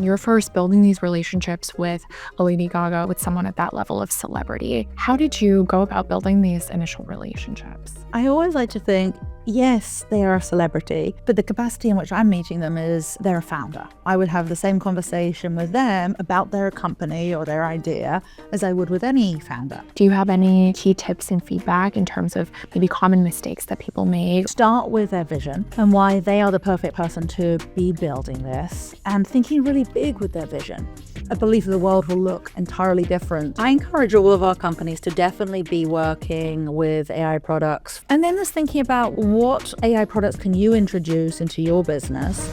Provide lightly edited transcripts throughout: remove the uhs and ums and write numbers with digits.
You're first building these relationships with a Lady Gaga, with someone at that level of celebrity. How did you go about building these initial relationships? I always like to think, yes, they are a celebrity, but the capacity in which I'm meeting them is they're a founder. I would have the same conversation with them about their company or their idea as I would with any founder. Do you have any key tips and feedback in terms of maybe common mistakes that people make? Start with their vision and why they are the perfect person to be building this, and thinking really big with their vision. I believe the world will look entirely different. I encourage all of our companies to definitely be working with AI products. And then just thinking about what AI products can you introduce into your business.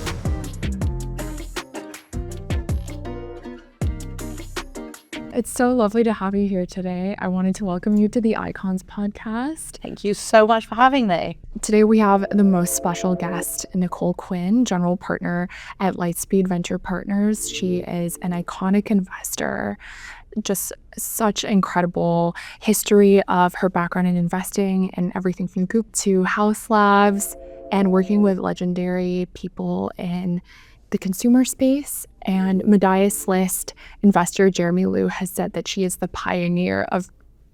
It's so lovely to have you here today. I wanted to welcome you to the Icons podcast. Thank you so much for having me. Today we have the most special guest, Nicole Quinn, general partner at Lightspeed Venture Partners. She is an iconic investor, just such incredible history of her background in investing and everything from Goop to Haus and working with legendary people in the consumer space. And Medias List investor Jeremy Liew has said that she is the pioneer of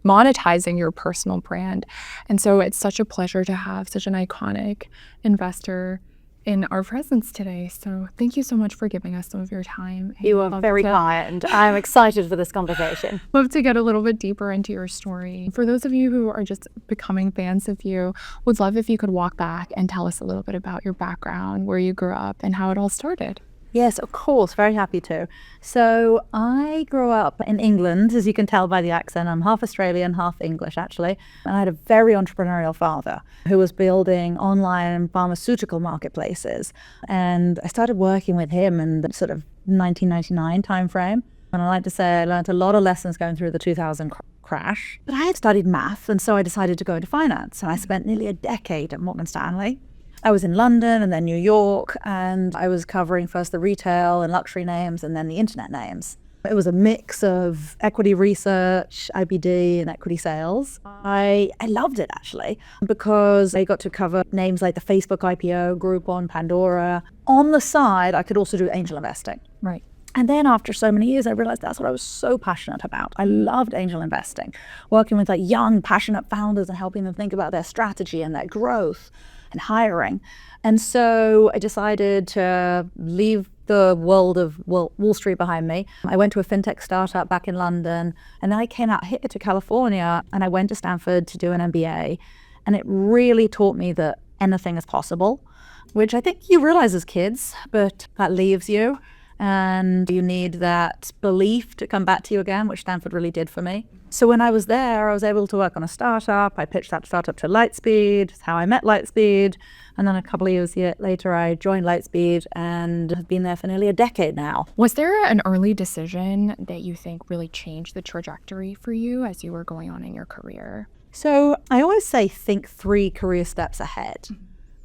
monetizing your personal brand. And so it's such a pleasure to have such an iconic investor in our presence today. So thank you so much for giving us some of your time. You are very kind. I'm excited for this conversation. Love to get a little bit deeper into your story. For those of you who are just becoming fans of you, would love if you could walk back and tell us a little bit about your background, where you grew up, and how it all started. Yes, of course. Very happy to. So I grew up in England, as you can tell by the accent. I'm half Australian, half English, actually. And I had a very entrepreneurial father who was building online pharmaceutical marketplaces. And I started working with him in the sort of 1999 timeframe. And I like to say I learned a lot of lessons going through the 2000 crash. But I had studied math, and so I decided to go into finance. And I spent nearly a decade at Morgan Stanley. I was in London and then New York, and I was covering first the retail and luxury names and then the internet names. It was a mix of equity research, IBD, and equity sales. I loved it, actually, because I got to cover names like the Facebook IPO, Groupon, Pandora. On the side, I could also do angel investing. Right. And then after so many years, I realized that's what I was so passionate about. I loved angel investing, working with like young, passionate founders and helping them think about their strategy and their growth and hiring. And so I decided to leave the world of Wall Street behind me. I went to a fintech startup back in London, and then I came out here to California, and I went to Stanford to do an MBA. And it really taught me that anything is possible, which I think you realize as kids, but that leaves you. And you need that belief to come back to you again, which Stanford really did for me. So when I was there, I was able to work on a startup. I pitched that startup to Lightspeed. That's how I met Lightspeed. And then a couple of years later, I joined Lightspeed and have been there for nearly a decade now. Was there an early decision that you think really changed the trajectory for you as you were going on in your career? So I always say, think 3 career steps ahead.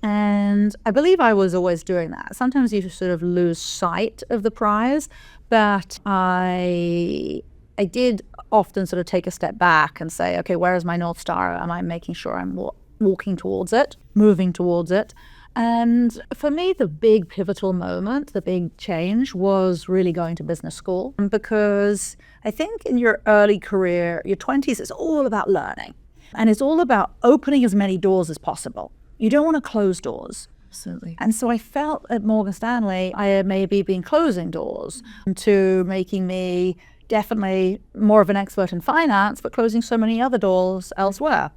And I believe I was always doing that. Sometimes you sort of lose sight of the prize, but I did often sort of take a step back and say, okay, where is my North Star? Am I making sure I'm walking towards it, moving towards it? And for me, the big pivotal moment, the big change was really going to business school, because I think in your early career, your 20s, it's all about learning. And it's all about opening as many doors as possible. You don't want to close doors. Absolutely. And so I felt at Morgan Stanley, I had maybe been closing doors to making me definitely more of an expert in finance, but closing so many other doors elsewhere.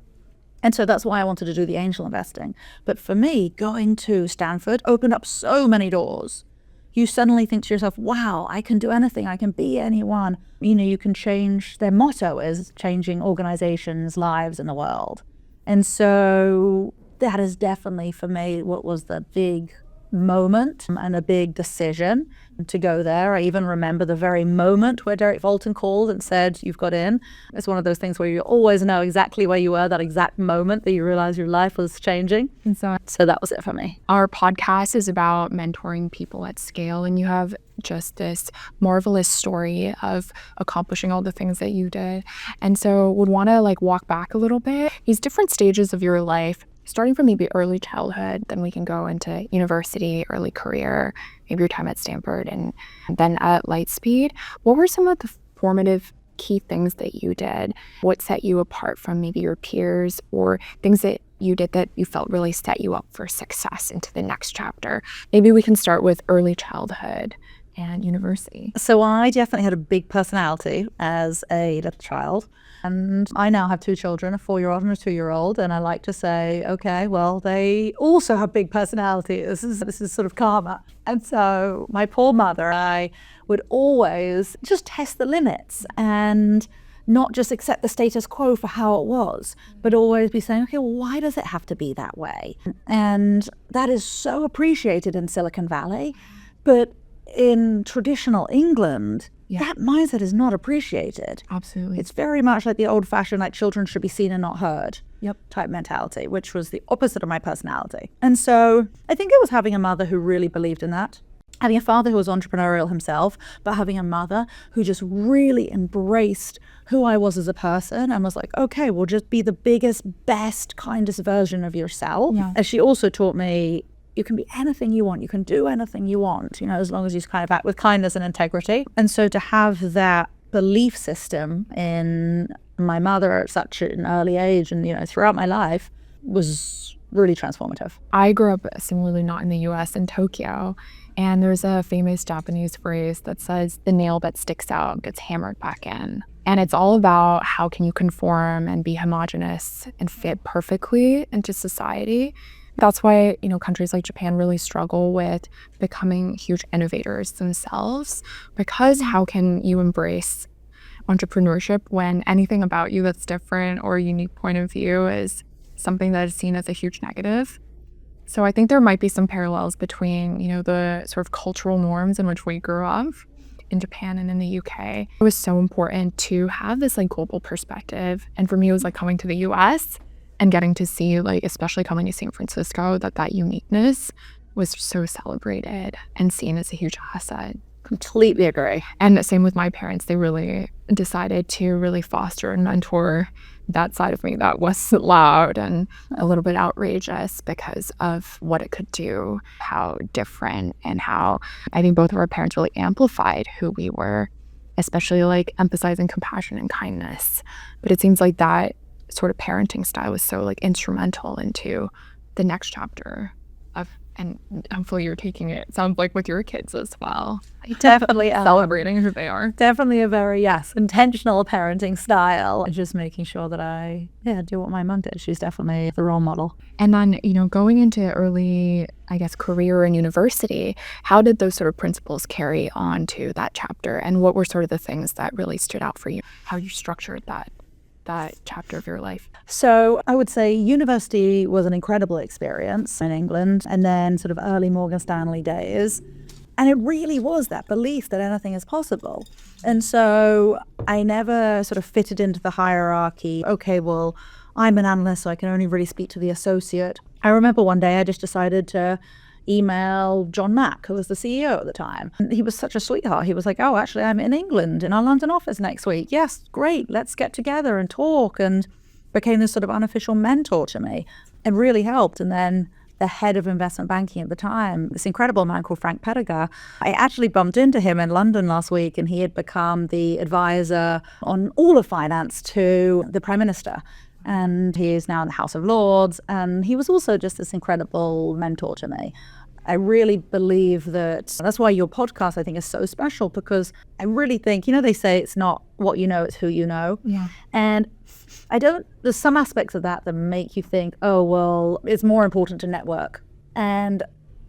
And so that's why I wanted to do the angel investing. But for me, going to Stanford opened up so many doors. You suddenly think to yourself, wow, I can do anything. I can be anyone. You know, you can change. Their motto is changing organizations' lives in the world. And so that is definitely for me what was the big moment and a big decision to go there. I even remember the very moment where Derek Volton called and said, you've got in. It's one of those things where you always know exactly where you were, that exact moment that you realize your life was changing. And so that was it for me. Our podcast is about mentoring people at scale, and you have just this marvelous story of accomplishing all the things that you did. And so would want to walk back a little bit, these different stages of your life. starting from maybe early childhood, then we can go into university, early career, maybe your time at Stanford, and then at Lightspeed. What were some of the formative key things that you did? What set you apart from maybe your peers, or things that you did that you felt really set you up for success into the next chapter? Maybe we can start with early childhood and university. So I definitely had a big personality as a little child. And I now have 2 children, a 4-year-old and a 2-year-old. And I like to say, okay, well, they also have big personalities. This is sort of karma. And so my poor mother, I would always just test the limits and not just accept the status quo for how it was, but always be saying, okay, well, why does it have to be that way? And that is so appreciated in Silicon Valley. But in traditional England, that mindset is not appreciated. Absolutely. It's very much like the old-fashioned, like, children should be seen and not heard type mentality, which was the opposite of my personality. And so I think it was having a mother who really believed in that. Having a father who was entrepreneurial himself, but having a mother who just really embraced who I was as a person and was like, okay, well, just be the biggest, best, kindest version of yourself. And she also taught me, you can be anything you want. You can do anything you want, as long as you kind of act with kindness and integrity. And so to have that belief system in my mother at such an early age and, throughout my life was really transformative. I grew up similarly not in the US, in Tokyo. And there's a famous Japanese phrase that says, the nail that sticks out gets hammered back in. And it's all about how can you conform and be homogenous and fit perfectly into society. That's why, countries like Japan really struggle with becoming huge innovators themselves, because how can you embrace entrepreneurship when anything about you that's different or a unique point of view is something that is seen as a huge negative? So I think there might be some parallels between, the sort of cultural norms in which we grew up in Japan and in the UK. It was so important to have this global perspective. And for me, it was coming to the US and getting to see, especially coming to San Francisco, that uniqueness was so celebrated and seen as a huge asset. Completely agree. And the same with my parents. They really decided to really foster and mentor that side of me that was loud and a little bit outrageous because of what it could do, how different, and how I think both of our parents really amplified who we were, especially emphasizing compassion and kindness. But it seems like that sort of parenting style was so instrumental into the next chapter of, and hopefully you're taking it, sounds like, with your kids as well. I definitely am. Celebrating who they are. Definitely a very, intentional parenting style. Just making sure that I do what my mom did. She's definitely the role model. And then, going into early, career and university, how did those sort of principles carry on to that chapter? And what were sort of the things that really stood out for you? How you structured that chapter of your life? So I would say university was an incredible experience in England, and then sort of early Morgan Stanley days. And it really was that belief that anything is possible. And so I never sort of fitted into the hierarchy. Okay, well, I'm an analyst, so I can only really speak to the associate. I remember one day I just decided to email John Mack, who was the CEO at the time. He was such a sweetheart. He was like, oh, actually, I'm in England in our London office next week. Yes, great. Let's get together and talk. And became this sort of unofficial mentor to me. It really helped. And then the head of investment banking at the time, this incredible man called Frank Pettiger, I actually bumped into him in London last week, and he had become the advisor on all of finance to the Prime Minister. And he is now in the House of Lords. And he was also just this incredible mentor to me. I really believe that's why your podcast, I think, is so special, because I really think, they say it's not what you know, it's who you know. Yeah. And there's some aspects of that make you think, oh, well, it's more important to network. And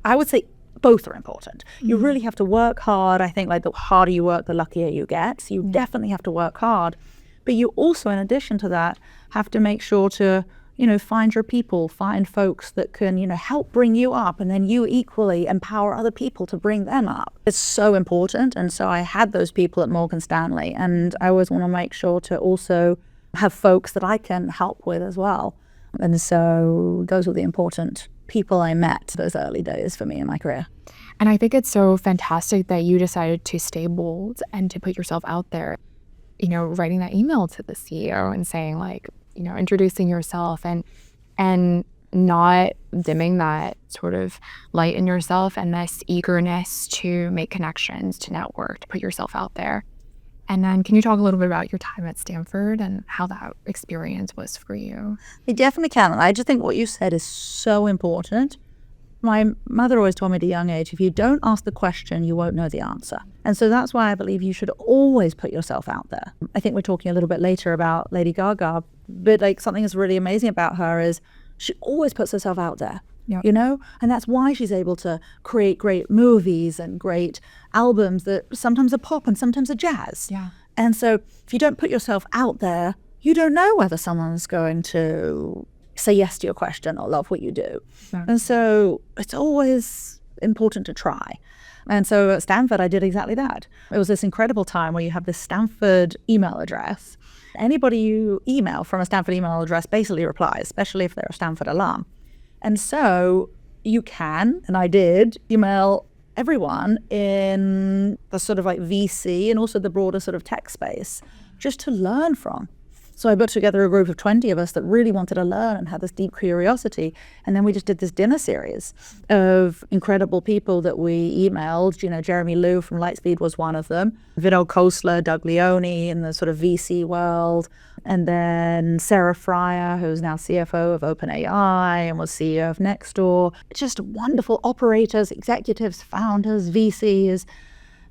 I would say both are important. You really have to work hard. I think the harder you work, the luckier you get. So you definitely have to work hard. But you also, in addition to that, have to make sure to find your people, find folks that can, help bring you up, and then you equally empower other people to bring them up. It's so important. And so I had those people at Morgan Stanley, and I always want to make sure to also have folks that I can help with as well. And so those were the important people I met those early days for me in my career. And I think it's so fantastic that you decided to stay bold and to put yourself out there, writing that email to the CEO and saying introducing yourself and not dimming that sort of light in yourself and this eagerness to make connections, to network, to put yourself out there. And then can you talk a little bit about your time at Stanford and how that experience was for you? I definitely can. I just think what you said is so important. My mother always told me at a young age, if you don't ask the question, you won't know the answer. And so that's why I believe you should always put yourself out there. I think we're talking a little bit later about Lady Gaga, but like something that's really amazing about her is she always puts herself out there. Yeah. You know, and that's why she's able to create great movies and great albums that sometimes are pop and sometimes are jazz. Yeah. And so if you don't put yourself out there, you don't know whether someone's going to say yes to your question or love what you do. Yeah. And so it's always important to try. And so at Stanford, I did exactly that. It was this incredible time where you have this Stanford email address. Anybody you email from a Stanford email address basically replies, especially if they're a Stanford alum. And so you can, and I did, email everyone in the sort of like VC and also the broader sort of tech space just to learn from. So I put together a group of 20 of us that really wanted to learn and had this deep curiosity. And then we just did this dinner series of incredible people that we emailed. You know, Jeremy Liew from Lightspeed was one of them. Vinod Khosla, Doug Leone in the sort of VC world. And then Sarah Fryer, who's now CFO of OpenAI and was CEO of Nextdoor. Just wonderful operators, executives, founders, VCs.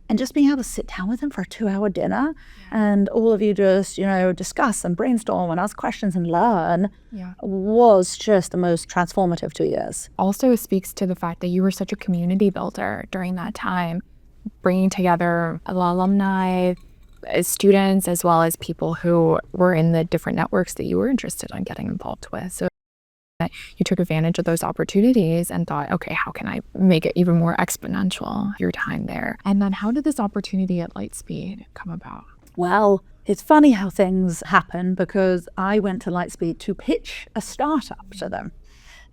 And just being able to sit down with them for a 2-hour dinner and all of you just, you know, discuss and brainstorm and ask questions and learn was just the most transformative 2 years. Also speaks to the fact that you were such a community builder during that time, bringing together alumni, students, as well as people who were in the different networks that you were interested in getting involved with. So you took advantage of those opportunities and thought, okay, how can I make it even more exponential, your time there? And then how did this opportunity at Lightspeed come about? Well, it's funny how things happen because I went to Lightspeed to pitch a startup to them.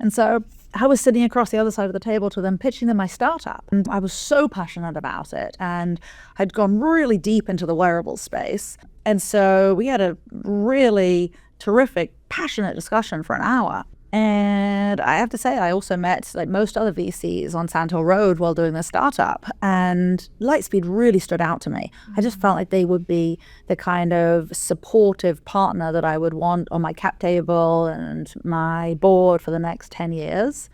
And so I was sitting across the other side of the table to them, pitching them my startup. And I was so passionate about it. And I'd gone really deep into the wearable space. And so we had a really terrific, passionate discussion for an hour. And I have to say, I also met, like most other VCs, on Sand Hill Road while doing the startup. And Lightspeed really stood out to me. I just felt like they would be the kind of supportive partner that I would want on my cap table and my board for the next 10 years.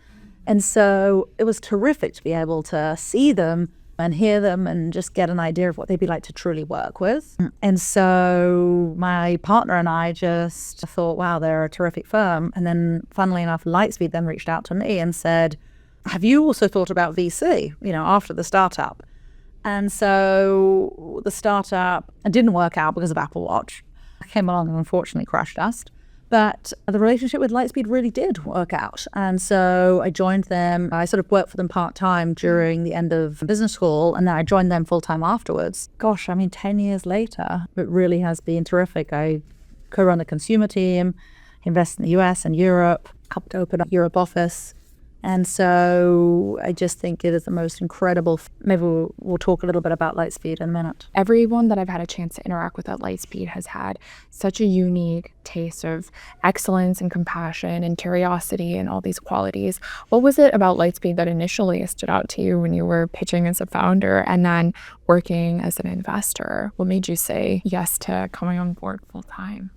And so it was terrific to be able to see them and hear them and just get an idea of what they'd be like to truly work with. And so my partner and I just thought, wow, they're a terrific firm. And then funnily enough, Lightspeed then reached out to me and said, have you also thought about VC, you know, after the startup? And so the startup didn't work out because of Apple Watch. I came along and unfortunately crashed dust. But the relationship with Lightspeed really did work out. And so I joined them. I sort of worked for them part-time during the end of business school, and then I joined them full-time afterwards. Gosh, I mean, 10 years later, it really has been terrific. I co-run the consumer team, invest in the US and Europe, helped open up Europe office. And so I just think it is the most incredible. Maybe we'll talk a little bit about Lightspeed in a minute. Everyone that I've had a chance to interact with at Lightspeed has had such a unique taste of excellence and compassion and curiosity and all these qualities. What was it about Lightspeed that initially stood out to you when you were pitching as a founder and then working as an investor? What made you say yes to coming on board full time?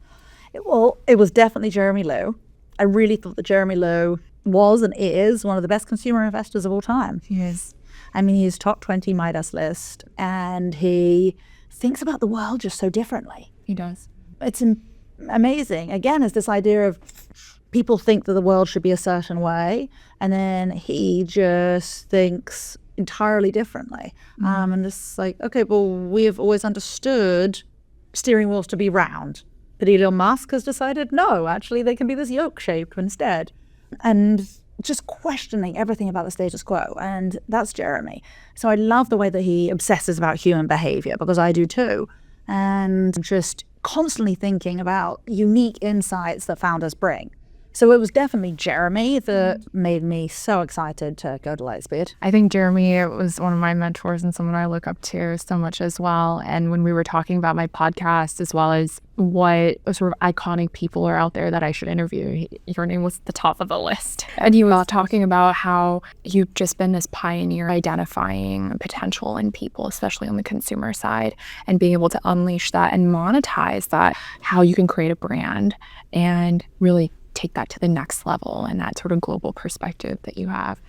Well, it was definitely Jeremy Liew. I really thought that Jeremy Liew was and is one of the best consumer investors of all time. He is. I mean, he's top 20 Midas list, and he thinks about the world just so differently. He does. It's amazing. Again, it's this idea of people think that the world should be a certain way, and then he just thinks entirely differently. And it's like, okay, well, we have always understood steering wheels to be round, but Elon Musk has decided, no, actually, they can be this yoke-shaped instead. And just questioning everything about the status quo. And that's Jeremy. So I love the way that he obsesses about human behavior, because I do too. And just constantly thinking about unique insights that founders bring. So it was definitely Jeremy that made me so excited to go to Lightspeed. I think Jeremy was one of my mentors and someone I look up to so much as well. And when we were talking about my podcast, as well as what sort of iconic people are out there that I should interview, your name was at the top of the list. And he was talking about how you've just been this pioneer identifying potential in people, especially on the consumer side, and being able to unleash that and monetize that, how you can create a brand and really take that to the next level and that sort of global perspective that you have.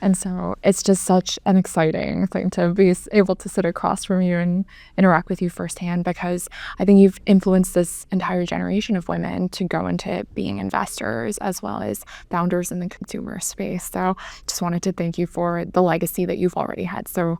And so it's just such an exciting thing to be able to sit across from you and interact with you firsthand, because I think you've influenced this entire generation of women to go into being investors as well as founders in the consumer space. So just wanted to thank you for the legacy that you've already had so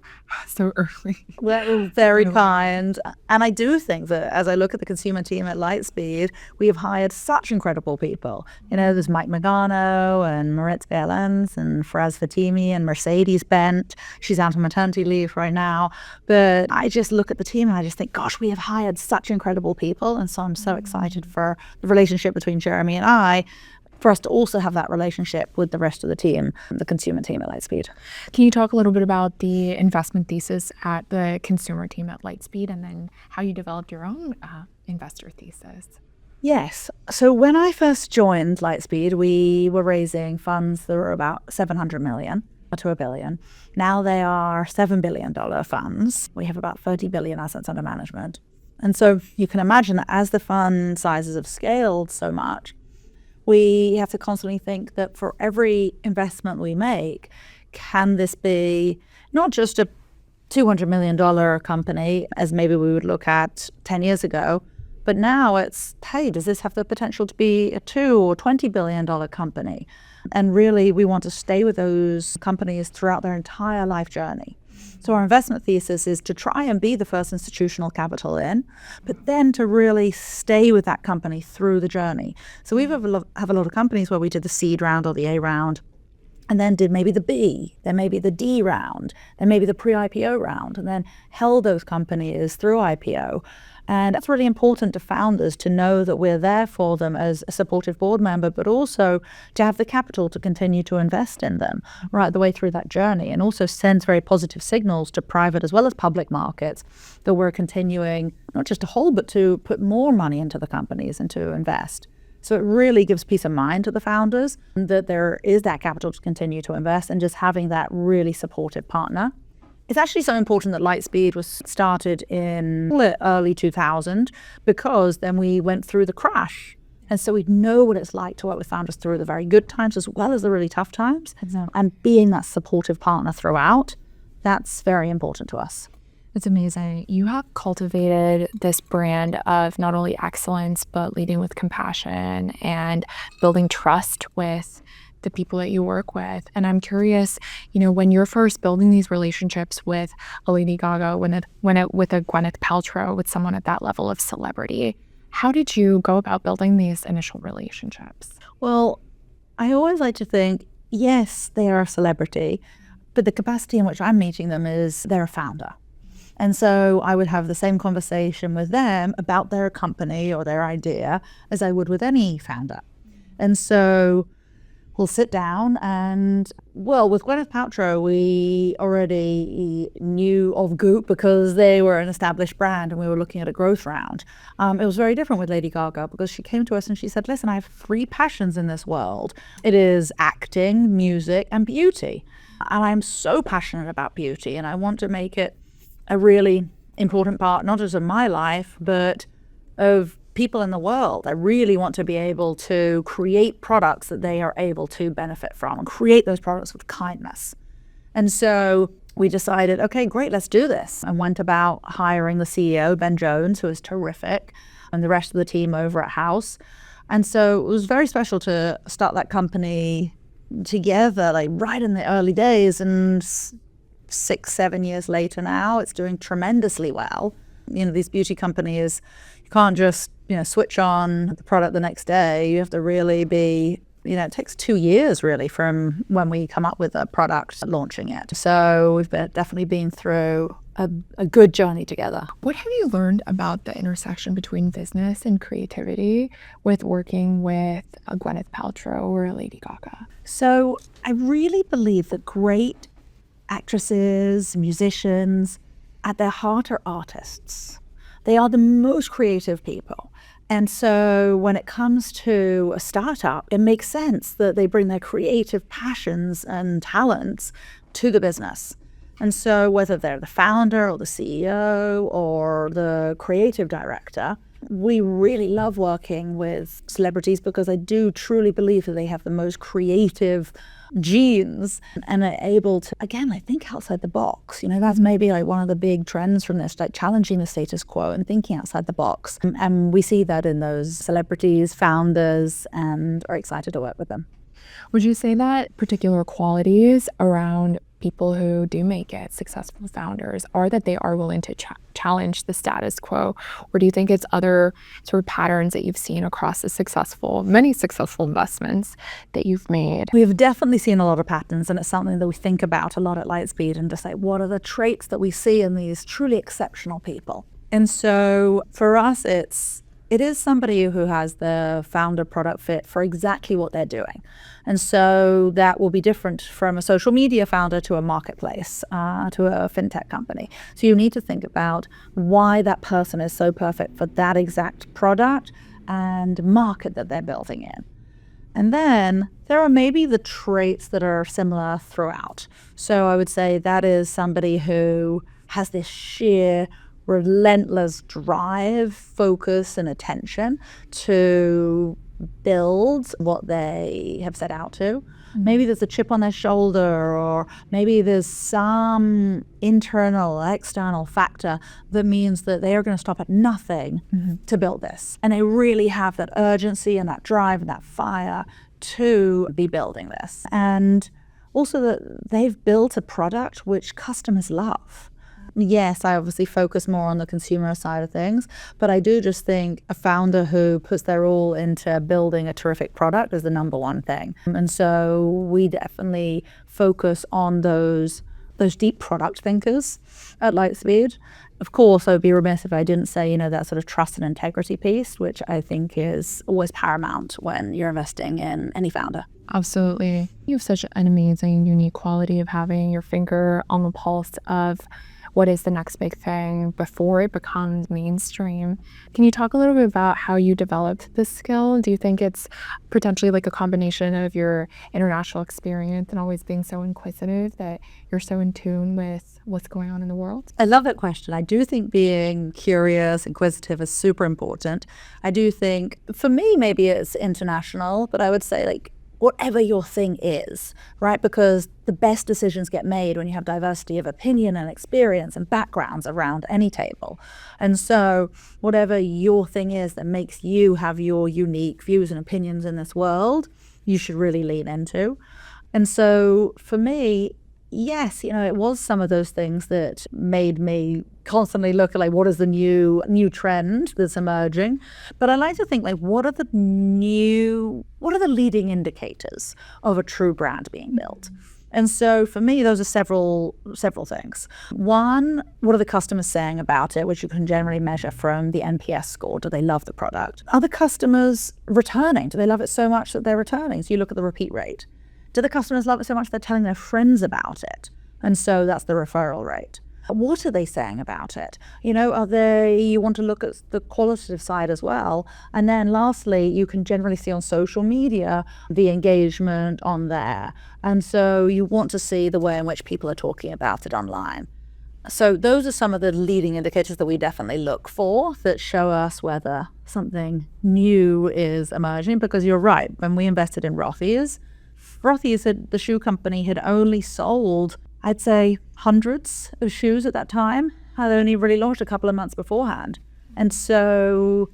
early. Well, very kind. And I do think that as I look at the consumer team at Lightspeed, we have hired such incredible people. You know, there's Mike Magano and Moritz Berlens and Faraz Fatimi and Mercedes Bent. She's out on maternity leave right now. But I just look at the team and I just think, gosh, we have hired such incredible people. And so I'm so excited for the relationship between Jeremy and I, for us to also have that relationship with the rest of the team, the consumer team at Lightspeed. Can you talk a little bit about the investment thesis at the consumer team at Lightspeed, and then how you developed your own investor thesis? Yes. So when I first joined Lightspeed, we were raising funds that were about 700 million to $1 billion. Now they are $7 billion funds. We have about 30 billion assets under management. And so you can imagine that as the fund sizes have scaled so much, we have to constantly think that for every investment we make, can this be not just a $200 million company, as maybe we would look at 10 years ago, but now it's, hey, does this have the potential to be a $2 or $20 billion company? And really, we want to stay with those companies throughout their entire life journey. So our investment thesis is to try and be the first institutional capital in, but then to really stay with that company through the journey. So we have a lot of companies where we did the seed round or the A round, and then did maybe the B, then maybe the D round, then maybe the pre-IPO round, and then held those companies through IPO. And that's really important to founders, to know that we're there for them as a supportive board member, but also to have the capital to continue to invest in them right the way through that journey, and also sends very positive signals to private as well as public markets that we're continuing not just to hold, but to put more money into the companies and to invest. So it really gives peace of mind to the founders that there is that capital to continue to invest, and just having that really supportive partner. It's actually so important that Lightspeed was started in early 2000, because then we went through the crash. And so we know what it's like to work with founders through the very good times as well as the really tough times. Exactly. And being that supportive partner throughout, that's very important to us. It's amazing. You have cultivated this brand of not only excellence, but leading with compassion and building trust with the people that you work with. And I'm curious, when you're first building these relationships with a Lady Gaga, with a Gwyneth Paltrow, with someone at that level of celebrity, how did you go about building these initial relationships? Well, I always like to think, yes, they are a celebrity, but the capacity in which I'm meeting them is they're a founder. And so I would have the same conversation with them about their company or their idea as I would with any founder. And so we'll sit down and, well, with Gwyneth Paltrow, we already knew of Goop because they were an established brand and we were looking at a growth round. It was very different with Lady Gaga because she came to us and she said, listen, I have 3 passions in this world. It is acting, music, and beauty. And I'm so passionate about beauty, and I want to make it a really important part, not just of my life, but of people in the world. I really want to be able to create products that they are able to benefit from, and create those products with kindness. And so we decided, okay, great, let's do this. And went about hiring the CEO, Ben Jones, who is terrific, and the rest of the team over at Haus. And so it was very special to start that company together, like right in the early days. And 6-7 years later now, it's doing tremendously well. These beauty companies, you can't just switch on the product the next day. You have to really be, it takes 2 years really from when we come up with a product launching it. So we've definitely been through a good journey together. What have you learned about the intersection between business and creativity with working with a Gwyneth Paltrow or a Lady Gaga? So I really believe that great actresses, musicians, at their heart are artists. They are the most creative people. And so when it comes to a startup, it makes sense that they bring their creative passions and talents to the business. And so whether they're the founder or the CEO or the creative director, we really love working with celebrities because I do truly believe that they have the most creative genes and are able to, again, I think outside the box. That's maybe like one of the big trends from this, like challenging the status quo and thinking outside the box. And we see that in those celebrities, founders, and are excited to work with them. Would you say that particular qualities around people who do make it, successful founders, are that they are willing to challenge the status quo? Or do you think it's other sort of patterns that you've seen across the many successful investments that you've made? We've definitely seen a lot of patterns, and it's something that we think about a lot at Lightspeed and just like, what are the traits that we see in these truly exceptional people? And so for us, it is somebody who has the founder product fit for exactly what they're doing. And so that will be different from a social media founder to a marketplace, to a fintech company. So you need to think about why that person is so perfect for that exact product and market that they're building in. And then there are maybe the traits that are similar throughout. So I would say that is somebody who has this sheer relentless drive, focus, and attention to build what they have set out to. Maybe there's a chip on their shoulder, or maybe there's some internal, external factor that means that they are going to stop at nothing to build this. And they really have that urgency and that drive and that fire to be building this. And also that they've built a product which customers love. Yes, I obviously focus more on the consumer side of things, but I do just think a founder who puts their all into building a terrific product is the number one thing. And so we definitely focus on those deep product thinkers at Lightspeed. Of course, I would be remiss if I didn't say, that sort of trust and integrity piece, which I think is always paramount when you're investing in any founder. Absolutely. You have such an amazing, unique quality of having your finger on the pulse of what is the next big thing before it becomes mainstream. Can you talk a little bit about how you developed this skill? Do you think it's potentially like a combination of your international experience and always being so inquisitive that you're so in tune with what's going on in the world? I love that question. I do think being curious, inquisitive is super important. I do think, for me, maybe it's international, but I would say like whatever your thing is, right? Because the best decisions get made when you have diversity of opinion and experience and backgrounds around any table. And so whatever your thing is that makes you have your unique views and opinions in this world, you should really lean into. And so for me, yes, it was some of those things that made me constantly look at like what is the new trend that's emerging. But I like to think like what are the leading indicators of a true brand being built? And so for me, those are several things. One, what are the customers saying about it, which you can generally measure from the NPS score. Do they love the product? Are the customers returning? Do they love it so much that they're returning? So you look at the repeat rate. Do the customers love it so much they're telling their friends about it? And so that's the referral rate. What are they saying about it? You want to look at the qualitative side as well. And then lastly, you can generally see on social media the engagement on there. And so you want to see the way in which people are talking about it online. So those are some of the leading indicators that we definitely look for that show us whether something new is emerging. Because you're right, when we invested in Rothy, the shoe company, had only sold, I'd say, hundreds of shoes at that time. Had only really launched a couple of months beforehand. And so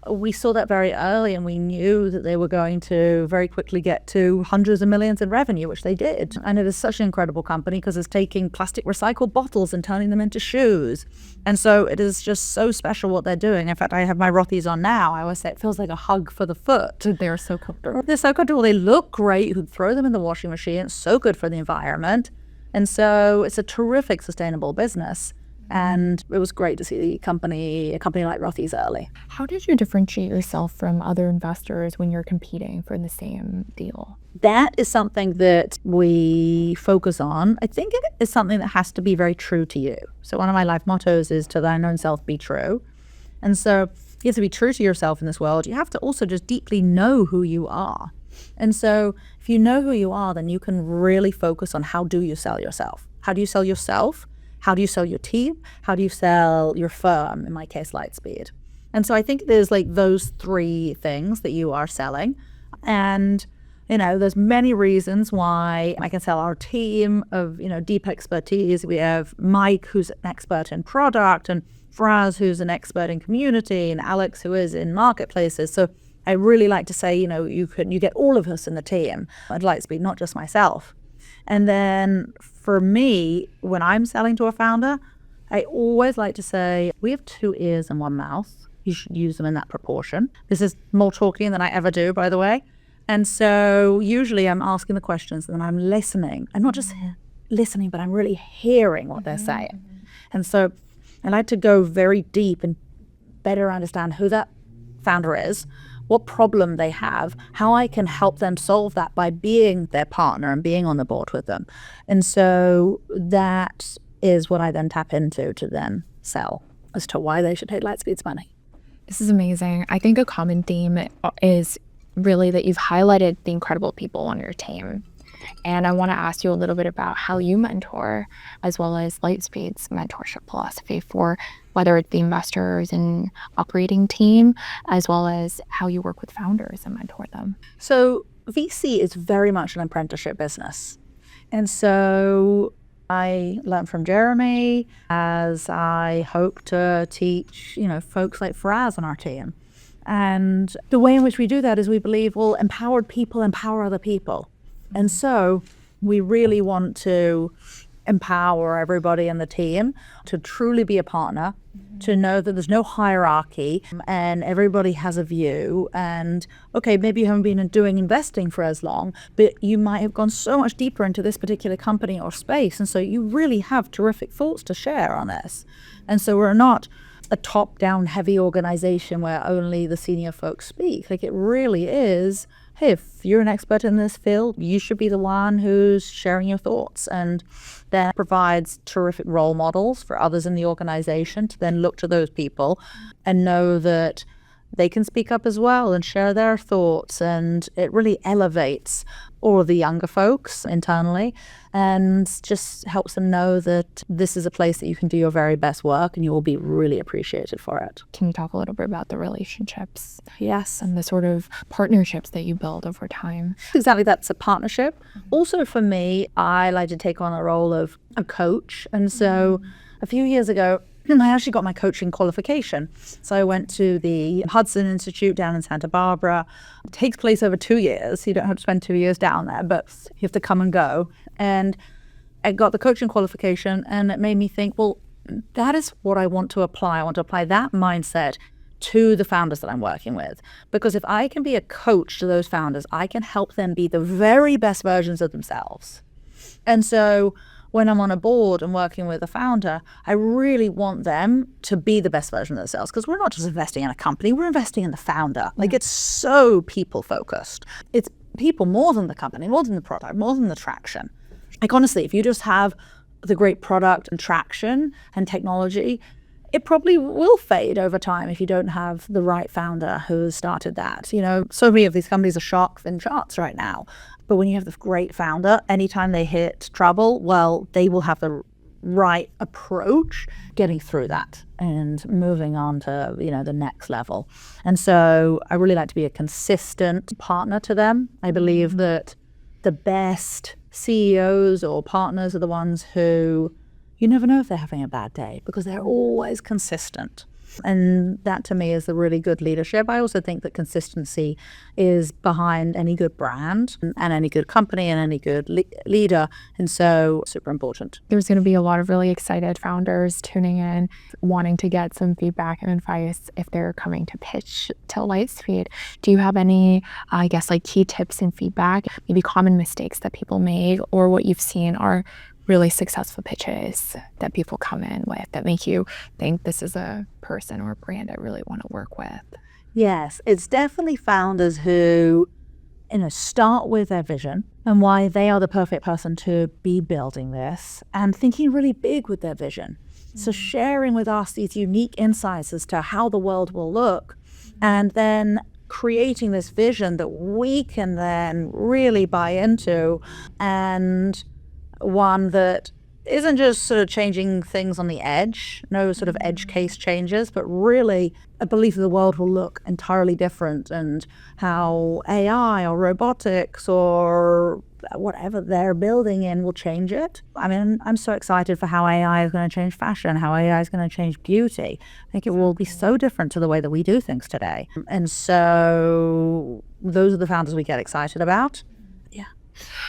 we saw that very early, and we knew that they were going to very quickly get to hundreds of millions in revenue, which they did. And it is such an incredible company because it's taking plastic recycled bottles and turning them into shoes. And so it is just so special what they're doing. In fact, I have my Rothys on now. I always say it feels like a hug for the foot. They're so comfortable. They're so comfortable. They look great. You could throw them in the washing machine. It's so good for the environment. And so it's a terrific sustainable business. And it was great to see a company like Rothy's early. How did you differentiate yourself from other investors when you're competing for the same deal? That is something that we focus on. I think it is something that has to be very true to you. So one of my life mottos is to thine own self be true. And so you have to be true to yourself in this world. You have to also just deeply know who you are. And so if you know who you are, then you can really focus on how do you sell yourself? How do you sell yourself? How do you sell your team? How do you sell your firm, in my case, Lightspeed? And so I think there's like those three things that you are selling. And, there's many reasons why I can sell our team of, deep expertise. We have Mike, who's an expert in product, and Fraz, who's an expert in community, and Alex, who is in marketplaces. So I really like to say, you get all of us in the team at Lightspeed, not just myself. And then for me, when I'm selling to a founder, I always like to say, we have 2 ears and 1 mouth. You should use them in that proportion. This is more talking than I ever do, by the way. And so usually I'm asking the questions and then I'm listening. I'm not just listening, but I'm really hearing what they're saying. And so I like to go very deep and better understand who that founder is, what problem they have, how I can help them solve that by being their partner and being on the board with them. And so that is what I then tap into to then sell as to why they should take Lightspeed's money. This is amazing. I think a common theme is really that you've highlighted the incredible people on your team. And I want to ask you a little bit about how you mentor, as well as Lightspeed's mentorship philosophy for whether it's the investors and operating team, as well as how you work with founders and mentor them. So VC is very much an apprenticeship business. And so I learned from Jeremy, as I hope to teach, folks like Fraz on our team. And the way in which we do that is we believe, well, empowered people empower other people. And so we really want to empower everybody in the team to truly be a partner, to know that there's no hierarchy and everybody has a view. And okay, maybe you haven't been doing investing for as long, but you might have gone so much deeper into this particular company or space. And so you really have terrific thoughts to share on this. And so we're not a top-down heavy organization where only the senior folks speak. Like, it really is, hey, if you're an expert in this field, you should be the one who's sharing your thoughts. And that provides terrific role models for others in the organization to then look to those people and know that they can speak up as well and share their thoughts. And it really elevates all of the younger folks internally and just helps them know that this is a place that you can do your very best work and you will be really appreciated for it. Can you talk a little bit about the relationships? Yes. And the sort of partnerships that you build over time? Exactly, that's a partnership. Also for me, I like to take on a role of a coach. And so a few years ago, I actually got my coaching qualification. So I went to the Hudson Institute down in Santa Barbara. It takes place over 2 years. You don't have to spend 2 years down there, but you have to come and go. And I got the coaching qualification, and it made me think, well, that is what I want to apply. I want to apply that mindset to the founders that I'm working with. Because if I can be a coach to those founders, I can help them be the very best versions of themselves. And so when I'm on a board and working with a founder, I really want them to be the best version of themselves, because we're not just investing in a company, we're investing in the founder. Like, it's so people focused. It's people more than the company, more than the product, more than the traction. Like, honestly, if you just have the great product and traction and technology, it probably will fade over time if you don't have the right founder who started that. So many of these companies are sharks in charts right now. But when you have the great founder, anytime they hit trouble, well, they will have the right approach getting through that and moving on to, the next level. And so I really like to be a consistent partner to them. I believe that the best CEOs or partners are the ones who you never know if they're having a bad day because they're always consistent. And that to me is the really good leadership. I also think that consistency is behind any good brand and any good company and any good leader. And so super important. There's going to be a lot of really excited founders tuning in, wanting to get some feedback and advice if they're coming to pitch to Lightspeed. Do you have any, key tips and feedback, maybe common mistakes that people make or what you've seen are really successful pitches that people come in with that make you think this is a person or a brand I really want to work with? Yes, it's definitely founders who, start with their vision and why they are the perfect person to be building this and thinking really big with their vision. So sharing with us these unique insights as to how the world will look, and then creating this vision that we can then really buy into, and one that isn't just sort of changing things on the edge, no sort of edge case changes, but really a belief that the world will look entirely different, and how AI or robotics or whatever they're building in will change it. I mean, I'm so excited for how AI is going to change fashion, how AI is going to change beauty. I think it will be so different to the way that we do things today. And so those are the founders we get excited about.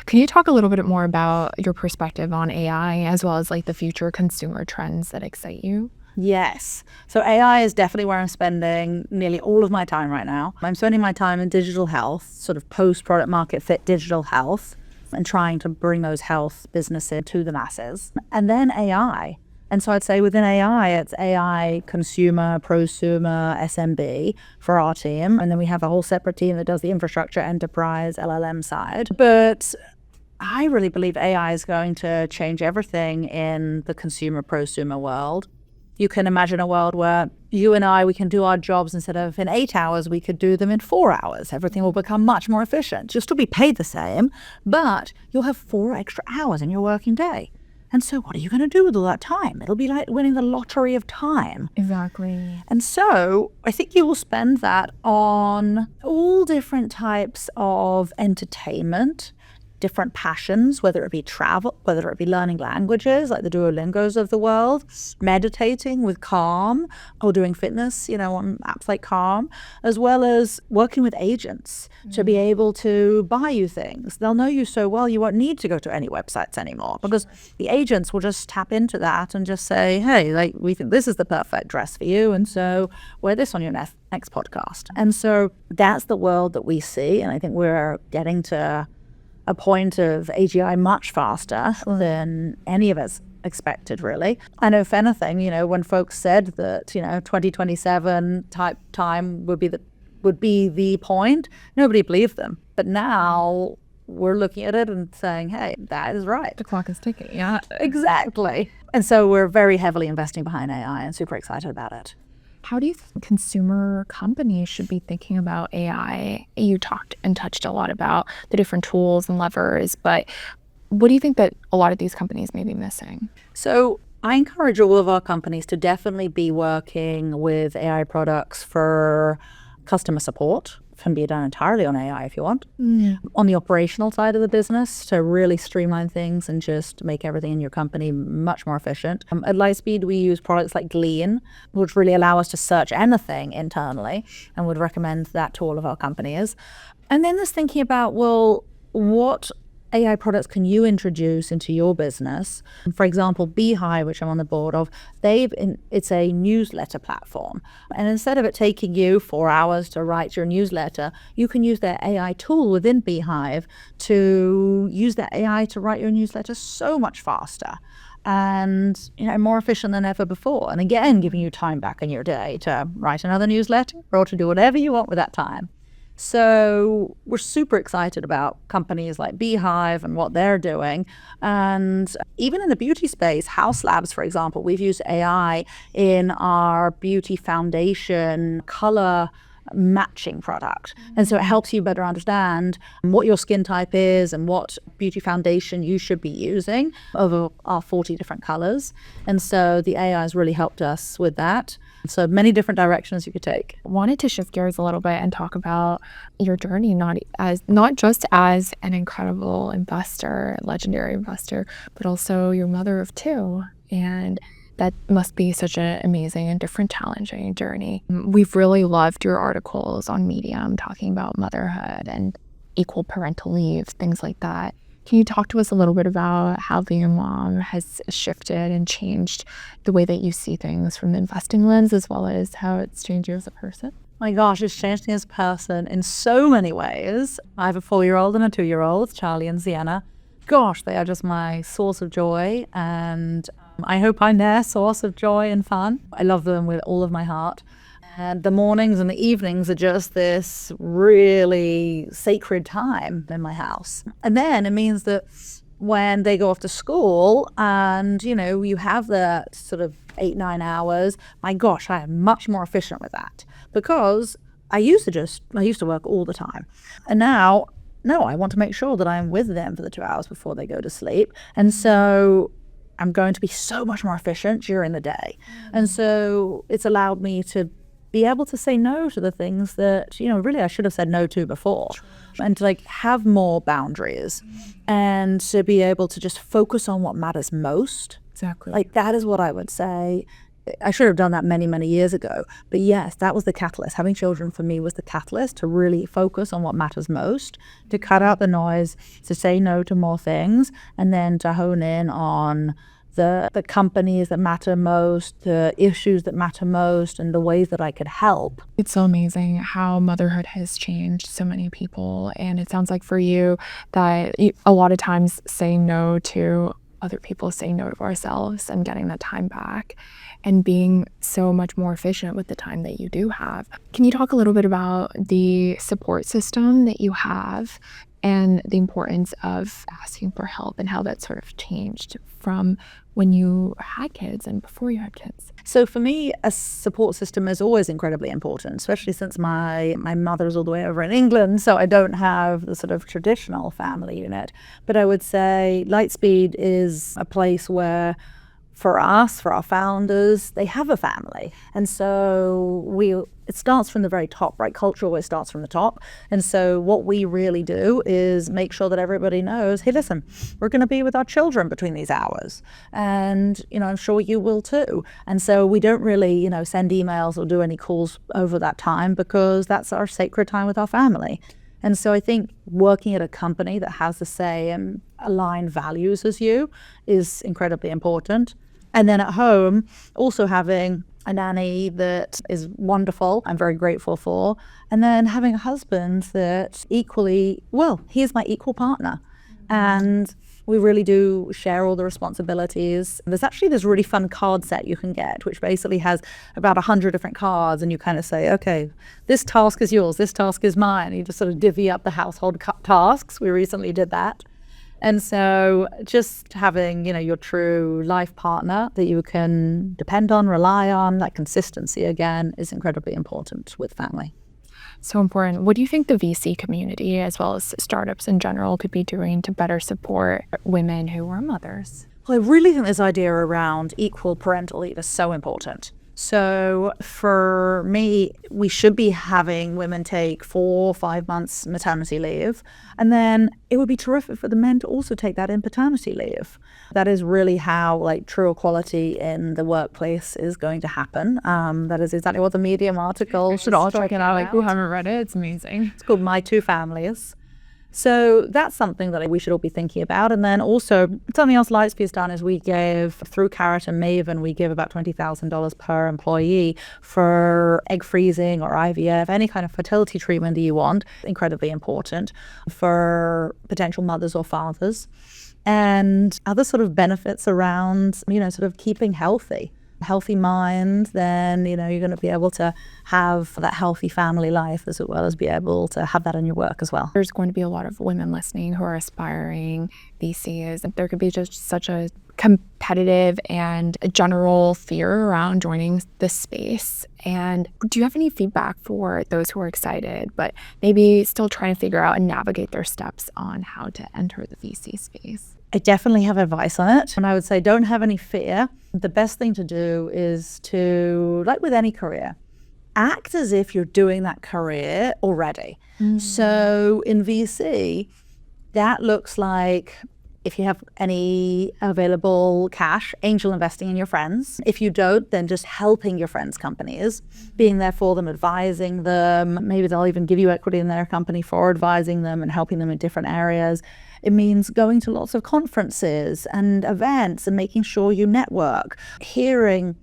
Can you talk a little bit more about your perspective on AI as well as like the future consumer trends that excite you? Yes. So AI is definitely where I'm spending nearly all of my time right now. I'm spending my time in digital health, sort of post-product market fit digital health, and trying to bring those health businesses to the masses. And then AI. And so I'd say within AI, it's AI consumer, prosumer, SMB for our team. And then we have a whole separate team that does the infrastructure, enterprise, LLM side. But I really believe AI is going to change everything in the consumer, prosumer world. You can imagine a world where you and I, we can do our jobs instead of in 8 hours, we could do them in 4 hours. Everything will become much more efficient. You'll still be paid the same, but you'll have 4 extra hours in your working day. And so what are you going to do with all that time? It'll be like winning the lottery of time. Exactly. And so I think you will spend that on all different types of entertainment, different passions, whether it be travel, whether it be learning languages like the Duolingos of the world, meditating with Calm, or doing fitness, on apps like Calm, as well as working with agents to be able to buy you things. They'll know you so well you won't need to go to any websites anymore, because the agents will just tap into that and just say, hey, like, we think this is the perfect dress for you, and so wear this on your next podcast. And so that's the world that we see, and I think we're getting to a point of AGI much faster than any of us expected, really. I know, if anything, when folks said that 2027 type time would be the point, nobody believed them. But now we're looking at it and saying, hey, that is right. The clock is ticking. Yeah, exactly. And so we're very heavily investing behind AI and super excited about it. How do you think consumer companies should be thinking about AI? You talked and touched a lot about the different tools and levers, but what do you think that a lot of these companies may be missing? So I encourage all of our companies to definitely be working with AI products for customer support. Can be done entirely on AI if you want. On the operational side of the business, to really streamline things and just make everything in your company much more efficient. At Lightspeed, we use products like Glean, which really allow us to search anything internally, and would recommend that to all of our companies. And then there's thinking about, well, what AI products can you introduce into your business? For example, Beehive, which I'm on the board of, it's a newsletter platform. And instead of it taking you 4 hours to write your newsletter, you can use their AI tool within Beehive to use that AI to write your newsletter so much faster and more efficient than ever before. And again, giving you time back in your day to write another newsletter or to do whatever you want with that time. So we're super excited about companies like Beehive and what they're doing. And even in the beauty space, Haus Labs, for example, we've used AI in our beauty foundation color matching product. And so it helps you better understand what your skin type is and what beauty foundation you should be using over our 40 different colors. And so the AI has really helped us with that. So many different directions you could take. Wanted to shift gears a little bit and talk about your journey, not just as an incredible investor, legendary investor, but also your mother of 2. And that must be such an amazing and different challenging journey. We've really loved your articles on Medium talking about motherhood and equal parental leave, things like that. Can you talk to us a little bit about how being a mom has shifted and changed the way that you see things from the investing lens, as well as how it's changed you as a person? My gosh, it's changed me as a person in so many ways. I have a 4-year-old and a 2-year-old, Charlie and Sienna. gosh, they are just my source of joy, and I hope I'm their source of joy and fun. I love them with all of my heart. And the mornings and the evenings are just this really sacred time in my house. And then it means that when they go off to school and, you have that sort of 8-9 hours, my gosh, I am much more efficient with that, because I used to work all the time. And now, no, I want to make sure that I'm with them for the 2 hours before they go to sleep. And so I'm going to be so much more efficient during the day. And so it's allowed me to be able to say no to the things that, really I should have said no to before. And to have more boundaries and to be able to just focus on what matters most. Exactly. That is what I would say. I should have done that many, many years ago. But yes, that was the catalyst. Having children for me was the catalyst to really focus on what matters most, to cut out the noise, to say no to more things, and then to hone in on the companies that matter most, the issues that matter most, and the ways that I could help. It's so amazing how motherhood has changed so many people. And it sounds like for you that a lot of times saying no to other people, saying no to ourselves and getting that time back and being so much more efficient with the time that you do have. Can you talk a little bit about the support system that you have and the importance of asking for help and how that sort of changed from when you had kids and before you had kids? So for me, a support system is always incredibly important, especially since my mother is all the way over in England, so I don't have the sort of traditional family unit. But I would say Lightspeed is a place where, for us, for our founders, they have a family. And so it starts from the very top, right? Culture always starts from the top. And so what we really do is make sure that everybody knows, hey, listen, we're going to be with our children between these hours. And, I'm sure you will too. And so we don't really, send emails or do any calls over that time, because that's our sacred time with our family. And so I think working at a company that has the same aligned values as you is incredibly important. And then at home, also having a nanny that is wonderful, I'm very grateful for. And then having a husband that equally, he is my equal partner. And we really do share all the responsibilities. There's actually this really fun card set you can get, which basically has about 100 different cards, and you kind of say, okay, this task is yours, this task is mine. You just sort of divvy up the household tasks. We recently did that. And so just having, your true life partner that you can depend on, rely on, that consistency again is incredibly important with family. So important. What do you think the VC community, as well as startups in general, could be doing to better support women who are mothers? Well, I really think this idea around equal parental leave is so important. So for me, we should be having women take 4 or 5 months maternity leave. And then it would be terrific for the men to also take that in paternity leave. That is really how true equality in the workplace is going to happen. That is exactly what the Medium article You should all check it out. Who haven't read it, it's amazing. It's called My Two Families. So that's something that we should all be thinking about. And then also something else Lightspeed has done is we gave, through Carrot and Maven, we give about $20,000 per employee for egg freezing or IVF, any kind of fertility treatment that you want. Incredibly important for potential mothers or fathers. And other sort of benefits around, sort of keeping healthy mind, then you're going to be able to have that healthy family life, as well as be able to have that in your work as well. There's going to be a lot of women listening who are aspiring VCs. There could be just such a competitive and a general fear around joining this space. And do you have any feedback for those who are excited but maybe still trying to figure out and navigate their steps on how to enter the VC space? I definitely have advice on it. And I would say don't have any fear. The best thing to do is to, like with any career, act as if you're doing that career already. So in VC, that looks like, if you have any available cash, angel investing in your friends. If you don't, then just helping your friends' companies, being there for them, advising them. Maybe they'll even give you equity in their company for advising them and helping them in different areas. It means going to lots of conferences and events and making sure you network, hearing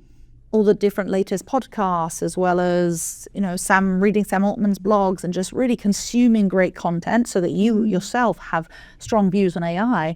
all the different latest podcasts, as well as, reading Sam Altman's blogs and just really consuming great content so that you yourself have strong views on AI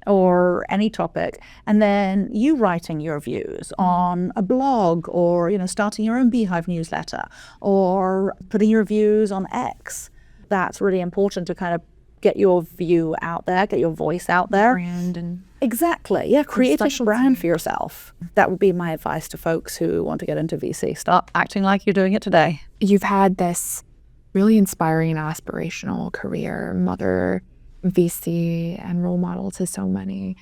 or any topic, and then you writing your views on a blog, or starting your own Beehive newsletter, or putting your views on X. That's really important to kind of get your view out there, get your voice out there. Brand and exactly, yeah, create a brand for yourself. That would be my advice to folks who want to get into VC. Start acting like you're doing it today. You've had this really inspiring, aspirational career, mother, VC, and role model to so many,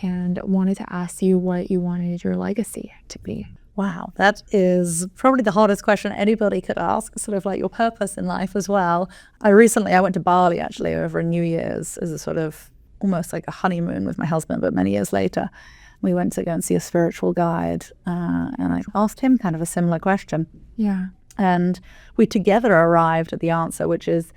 and wanted to ask you what you wanted your legacy to be. Wow, that is probably the hardest question anybody could ask, sort of like your purpose in life as well. I went to Bali actually over New Year's as a sort of almost like a honeymoon with my husband, but many years later. We went to go and see a spiritual guide, and I asked him kind of a similar question. Yeah. And we together arrived at the answer, which is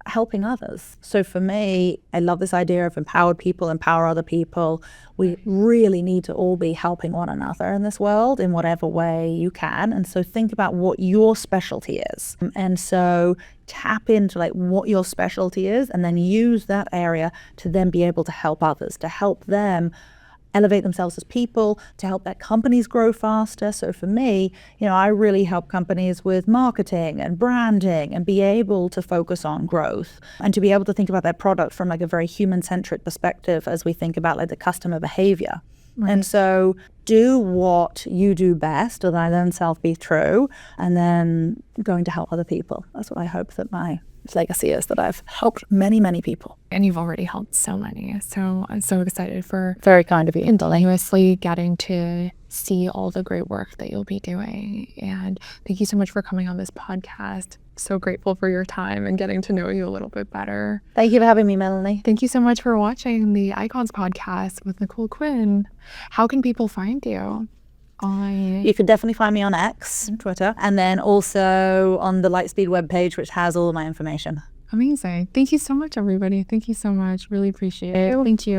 helping others. So for me, I love this idea of empowered people, empower other people. We really need to all be helping one another in this world in whatever way you can. And so think about what your specialty is. And so tap into like what your specialty is, and then use that area to then be able to help others, to help them elevate themselves as people, to help their companies grow faster. So for me, I really help companies with marketing and branding and be able to focus on growth and to be able to think about their product from like a very human-centric perspective as we think about like the customer behavior. Right. And so do what you do best, or thy own self be true, and then going to help other people. That's what I hope that my legacy is, that I've helped many, many people. And you've already helped so many. So I'm so excited for very kind of you. Continuously getting to see all the great work that you'll be doing. And thank you so much for coming on this podcast. So grateful for your time and getting to know you a little bit better. Thank you for having me, Melanie. Thank you so much for watching the Icons podcast with Nicole Quinn. How can people find you? You can definitely find me on X, Twitter, and then also on the Lightspeed webpage, which has all of my information. Amazing. Thank you so much, everybody. Thank you so much. Really appreciate it. Thank you.